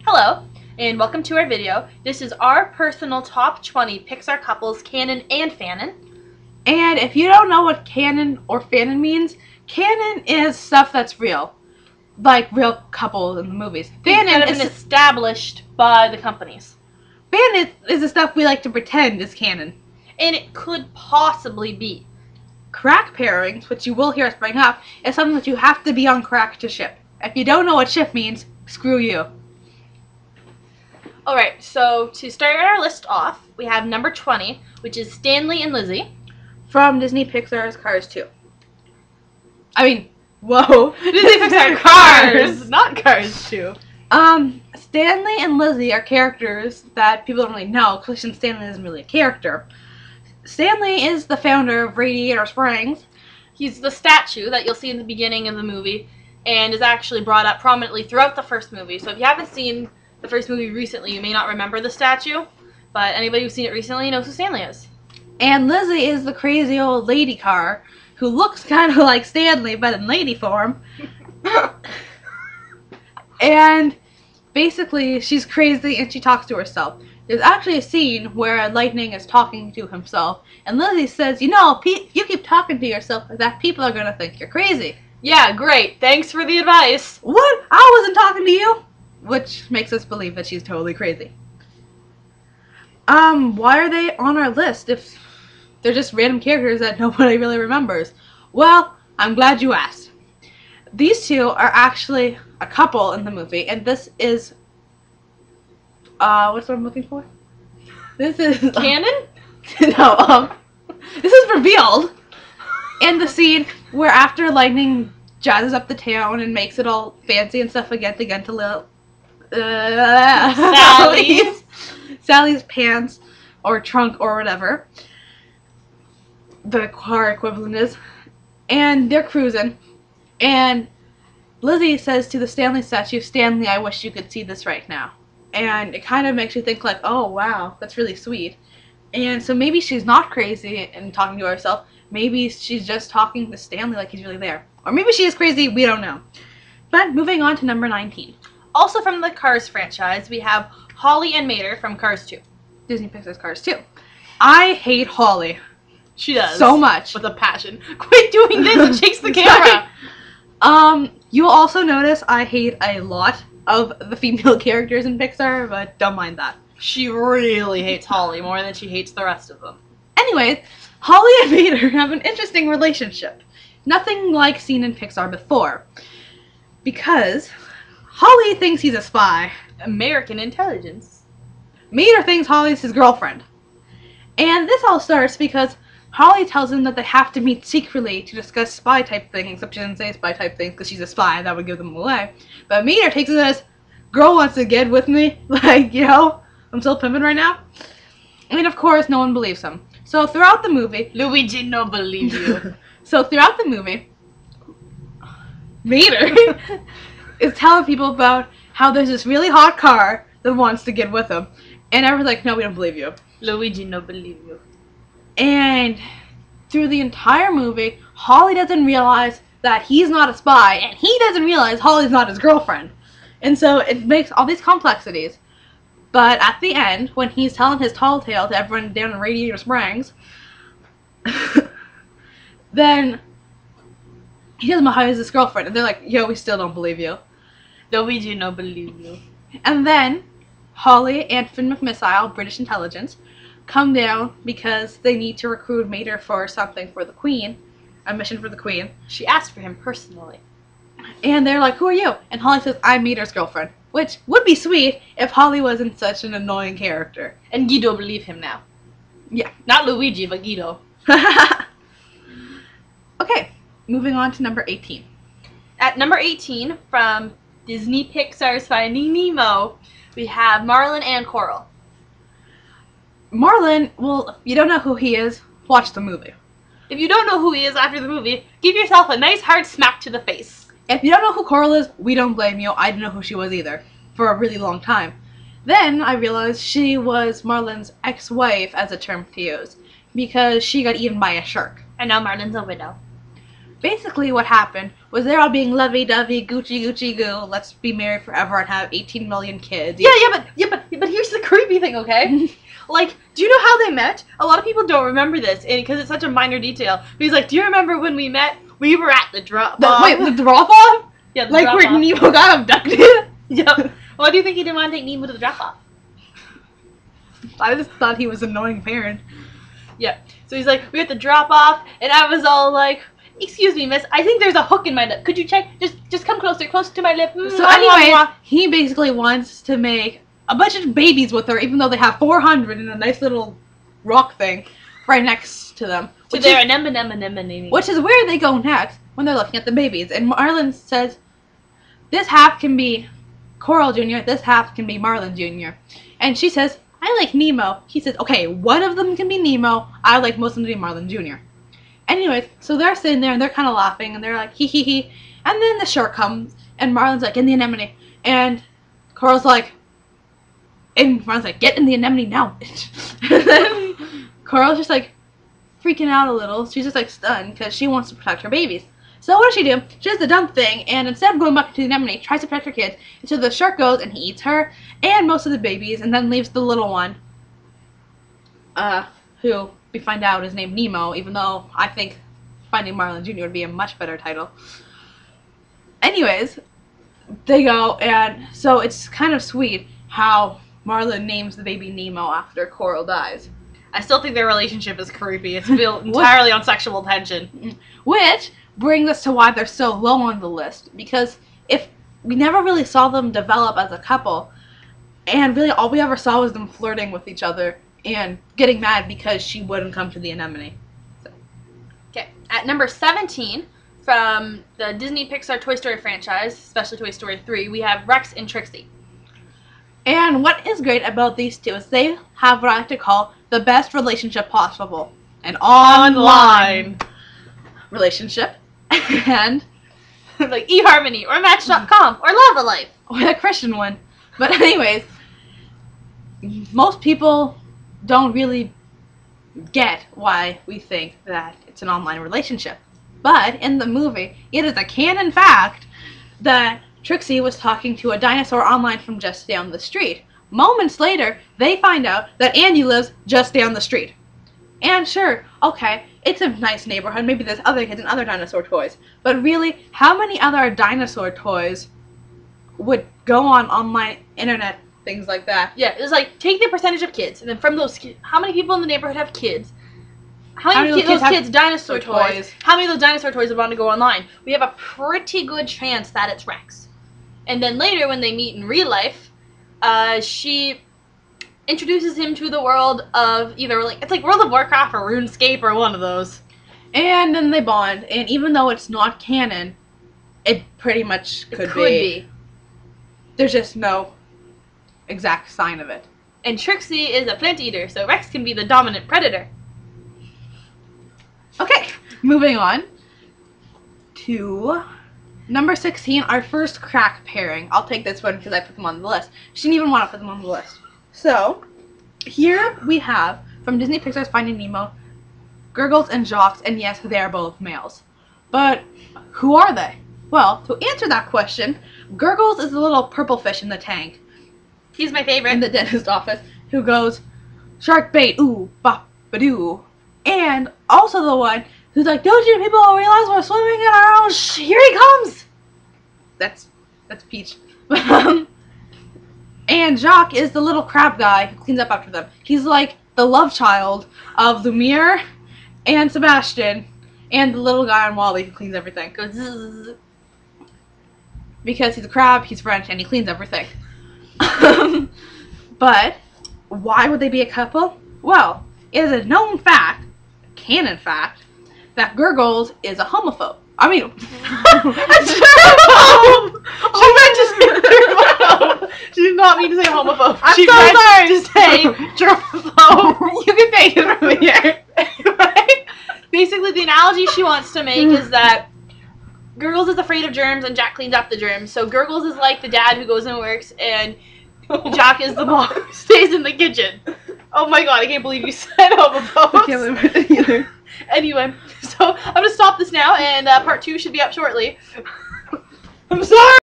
Hello, and welcome to our video. This is our personal top 20 Pixar couples, canon and fannon. And if you don't know what canon or fannon means, canon is stuff that's real. Like real couples in the movies. Fannon is established by the companies. Fannon is the stuff we like to pretend is canon. And it could possibly be. Crack pairings, which you will hear us bring up, is something that you have to be on crack to ship. If you don't know what ship means, screw you. Alright, so to start our list off, we have number 20, which is Stanley and Lizzie. From Disney Pixar's Cars 2. Whoa. Disney Pixar Cars! Not Cars 2. Stanley and Lizzie are characters that people don't really know, because since Stanley isn't really a character. Stanley is the founder of Radiator Springs. He's the statue that you'll see in the beginning of the movie, and is actually brought up prominently throughout the first movie. So if you haven't seen the first movie recently, you may not remember the statue, but anybody who's seen it recently knows who Stanley is. And Lizzie is the crazy old lady car, who looks kind of like Stanley, but in lady form. And basically, she's crazy and she talks to herself. There's actually a scene where Lightning is talking to himself, and Lizzie says, you know, you keep talking to yourself like that, people are going to think you're crazy. Yeah, great. Thanks for the advice. What? I wasn't talking to you? Which makes us believe that she's totally crazy. Why are they on our list if they're just random characters that nobody really remembers? Well, I'm glad you asked. These two are actually a couple in the movie, and this is what's what I'm looking for? This is canon? No, this is revealed in the scene where after Lightning jazzes up the town and makes it all fancy and stuff again to get to little Sally's pants or trunk or whatever the car equivalent is, and they're cruising, and Lizzie says to the Stanley statue, Stanley, I wish you could see this right now. And it kind of makes you think like, oh wow, that's really sweet. And so maybe she's not crazy and talking to herself. Maybe she's just talking to Stanley like he's really there. Or maybe she is crazy, we don't know. But moving on to number 19. Also from the Cars franchise, we have Holly and Mater from Cars 2. Disney Pixar's Cars 2. I hate Holly. She does. So much. With a passion. Quit doing this and shakes the camera. You'll also notice I hate a lot of the female characters in Pixar, but don't mind that. She really hates Holly more than she hates the rest of them. Anyways, Holly and Mater have an interesting relationship. Nothing like seen in Pixar before. Because Holly thinks he's a spy. American intelligence. Mater thinks Holly's his girlfriend. And this all starts because Holly tells him that they have to meet secretly to discuss spy type things, except she doesn't say spy type things because she's a spy, that would give them away. But Mater takes it as, girl wants to get with me, like, you know, I'm still pimping right now. And of course, no one believes him. So throughout the movie, Luigi no believe you. So throughout the movie, Mater is telling people about how there's this really hot car that wants to get with him. And everyone's like, no, we don't believe you. Luigi no believe you. And through the entire movie, Holly doesn't realize that he's not a spy, and he doesn't realize Holly's not his girlfriend. And so it makes all these complexities. But at the end, when he's telling his tall tale to everyone down in Radiator Springs, then he tells them how he's his girlfriend, and they're like, yo, we still don't believe you. Luigi no believe you. And then Holly and Finn McMissile, British intelligence, come down because they need to recruit Mater for something for the Queen, a mission for the Queen. She asked for him personally. And they're like, who are you? And Holly says, I'm Mater's girlfriend. Which would be sweet if Holly wasn't such an annoying character. And Guido believe him now. Yeah. Not Luigi, but Guido. Okay, moving on to number 18. At number 18, from Disney Pixar's Finding Nemo, we have Marlin and Coral. Marlin, well, if you don't know who he is, watch the movie. If you don't know who he is after the movie, give yourself a nice hard smack to the face. If you don't know who Coral is, we don't blame you. I didn't know who she was either, for a really long time. Then I realized she was Marlin's ex-wife, as a term to use, because she got eaten by a shark. And now Marlin's a widow. basically what happened was they're all being lovey-dovey, Gucci-goo, let's be married forever and have 18 million kids. But here's the creepy thing, okay? Like, do you know how they met? A lot of people don't remember this because it's such a minor detail. But he's like, do you remember when we met? We were at the drop-off. Wait, the drop-off? Yeah, the like drop-off. where Nemo got abducted? Yeah. Why do you think he didn't want to take Nemo to the drop-off? I just thought he was an annoying parent. Yeah. So he's like, we had the drop-off, and I was all like, excuse me, miss, I think there's a hook in my lip. Could you check? Just come closer to my lip. So anyways, he basically wants to make a bunch of babies with her, even though they have 400 in a nice little rock thing right next to them. So they're an anemone. Which is where they go next when they're looking at the babies. And Marlin says, this half can be Coral Jr., this half can be Marlin Jr. And she says, I like Nemo. He says, okay, one of them can be Nemo. I like most of them to be Marlin Jr. Anyways, so they're sitting there and they're kind of laughing and they're like, hee hee hee. And then the shark comes and Marlin's like, in the anemone. And Coral's like, and Marlin's like, get in the anemone now, bitch. And then Coral's just like freaking out a little. She's just like stunned because she wants to protect her babies. So what does she do? She does the dumb thing, and instead of going back to the anemone, tries to protect her kids. And so the shark goes and he eats her and most of the babies, and then leaves the little one, who we find out is named Nemo, even though I think Finding Marlin Jr. would be a much better title. Anyways, they go, and so it's kind of sweet how Marlin names the baby Nemo after Coral dies. I still think their relationship is creepy. It's built entirely on sexual tension. Which brings us to why they're so low on the list. Because if we never really saw them develop as a couple, and really all we ever saw was them flirting with each other and getting mad because she wouldn't come to the anemone. So. Okay, at number 17 from the Disney Pixar Toy Story franchise, especially Toy Story 3, we have Rex and Trixie. And what is great about these two is they have what I like to call the best relationship possible. An online relationship. And like eHarmony or Match.com or Lava Life. Or the Christian one. But anyways, most people don't really get why we think that it's an online relationship. But in the movie, it is a canon fact that Trixie was talking to a dinosaur online from just down the street. Moments later, they find out that Andy lives just down the street. And sure, okay, it's a nice neighborhood, maybe there's other kids and other dinosaur toys. But really, how many other dinosaur toys would go on online internet, things like that? Yeah, it's like, take the percentage of kids, and then from those kids, how many people in the neighborhood have kids? How many of those kids dinosaur toys? How many of those dinosaur toys would want to go online? We have a pretty good chance that it's Rex. And then later, when they meet in real life, she introduces him to the world of either, like, it's like World of Warcraft or RuneScape or one of those. And then they bond, and even though it's not canon, it pretty much could be. There's just no exact sign of it. And Trixie is a plant eater, so Rex can be the dominant predator. Okay, moving on to number 16, our first crack pairing. I'll take this one because I put them on the list. She didn't even want to put them on the list. So, here we have, from Disney Pixar's Finding Nemo, Gurgles and Jocks, and yes, they are both males. But, who are they? Well, to answer that question, Gurgles is the little purple fish in the tank. He's my favorite. In the dentist office, who goes, shark bait, ooh, bop, ba-doo. And also the one who's like, don't you people realize we're swimming in our own here he comes! That's Peach. And Jacques is the little crab guy who cleans up after them. He's like the love child of Lumiere and Sebastian and the little guy on Wall-E who cleans everything. Goes zzz. Because he's a crab, he's French, and he cleans everything. But why would they be a couple? Well, it is a known fact, a canon fact, that Gurgles is a homophobe. I mean, she meant to say germaphobe. She did not mean to say homophobe. I'm she so meant sorry. to say germaphobe. You can take it from here. Right? Basically, the analogy she wants to make is that Gurgles is afraid of germs and Jack cleans up the germs. So Gurgles is like the dad who goes and works, and Jack is the mom who stays in the kitchen. Oh my god, I can't believe you said homophobe. I can't believe it either. Anyway, so So I'm gonna stop this now, and part 2 should be up shortly. I'm sorry.